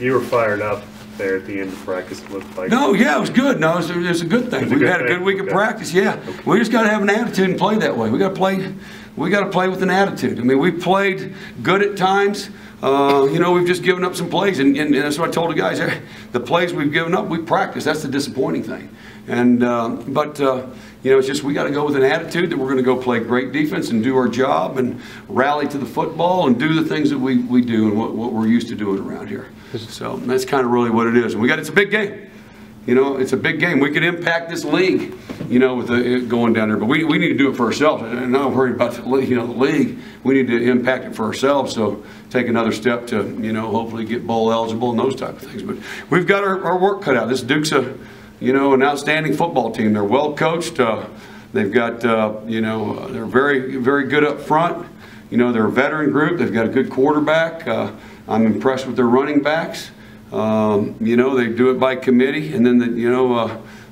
You were fired up there at the end of practice, it looked like. No, yeah, it was good. No, it was a good thing. We had a good week of practice. Yeah, we just got to have an attitude and play that way. We got to play. We got to play with an attitude. I mean, we played good at times. You know, we've just given up some plays, and that's what I told the guys. The plays we've given up, we practice. That's the disappointing thing. And you know, it's just we got to go with an attitude that we're going to go play great defense and do our job and rally to the football and do the things that we do and what we're used to doing around here. So that's kind of really what it is. And it's a big game. You know, it's a big game. We could impact this league, you know, with it going down there. But we need to do it for ourselves. And not worry about the league. We need to impact it for ourselves. So take another step to, you know, hopefully get bowl eligible and those type of things. But we've got our work cut out. This Duke's an outstanding football team. They're well coached. They've got, you know, they're very, very good up front. You know, they're a veteran group. They've got a good quarterback. I'm impressed with their running backs. You know, they do it by committee, and then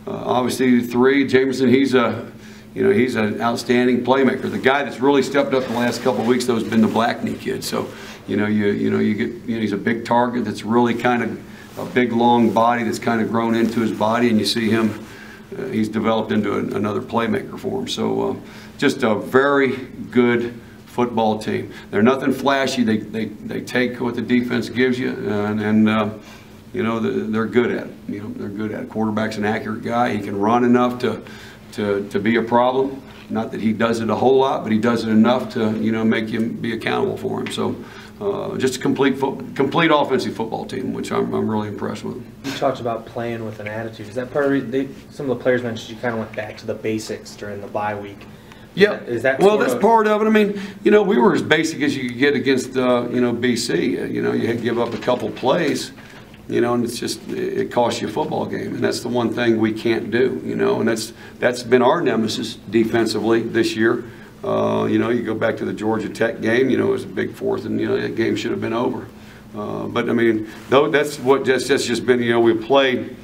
obviously the three, Jameson, he's an outstanding playmaker. The guy that's really stepped up the last couple of weeks though has been the Blackney kid. So he's a big target that's really kind of a big long body that's kind of grown into his body, and you see him. He's developed into another playmaker for him. So just a very good football team. They're nothing flashy. They take what the defense gives you, and you know, they're good at it. You know, they're good at it. Quarterback's an accurate guy. He can run enough to be a problem. Not that he does it a whole lot, but he does it enough to, you know, make you be accountable for him. So just a complete offensive football team, which I'm really impressed with. You talked about playing with an attitude. Is that part of it? Some of the players mentioned you kind of went back to the basics during the bye week. Yeah, well, that's part of it. I mean, you know, we were as basic as you could get against, you know, BC. You know, you had to give up a couple plays, you know, and it costs you a football game, and that's the one thing we can't do, you know, and that's been our nemesis defensively this year. You know, you go back to the Georgia Tech game, you know, it was a big fourth, and you know that game should have been over. But I mean, though that's just been, you know, we played.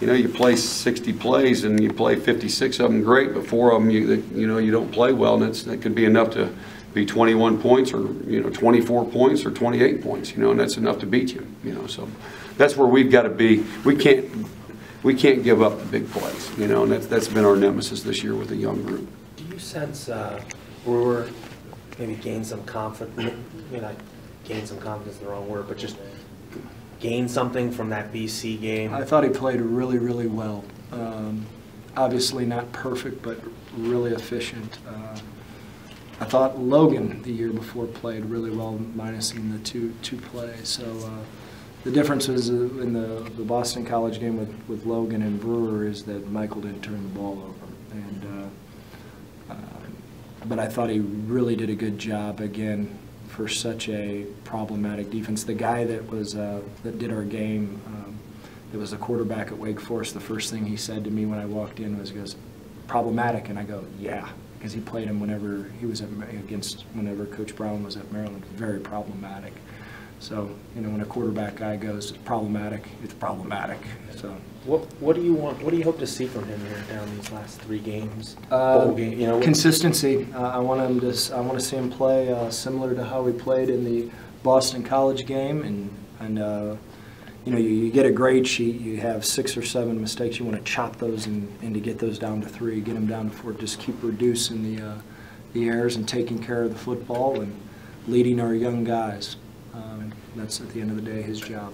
You know, you play 60 plays and you play 56 of them great, but 4 of them you don't play well, and that could be enough to be 21 points or 24 points or 28 points, you know, and that's enough to beat you, you know. So that's where we've got to be. We can't give up the big plays, you know, and that's been our nemesis this year with a young group. Do you sense Brewer maybe gain some confidence? Gain some confidence is the wrong word, but just gain something from that BC game? I thought he played really, really well. Obviously not perfect, but really efficient. I thought Logan the year before played really well, minusing the two plays. So the difference was in the Boston College game with Logan and Brewer is that Michael didn't turn the ball over. And but I thought he really did a good job again for such a problematic defense. The guy that did our game, that was the quarterback at Wake Forest, the first thing he said to me when I walked in was, he goes, "Problematic," and I go, "Yeah," because he played him whenever he was whenever Coach Brown was at Maryland. Very problematic. So, you know, when a quarterback guy goes, "It's problematic," it's problematic. So, what do you want? What do you hope to see from him here down these last 3 games? Bowl game, you know, consistency. I want to see him play similar to how he played in the Boston College game, and you know, you get a grade sheet. You have 6 or 7 mistakes. You want to chop those and to get those down to 3, get them down to 4. Just keep reducing the errors and taking care of the football and leading our young guys. That's at the end of the day his job.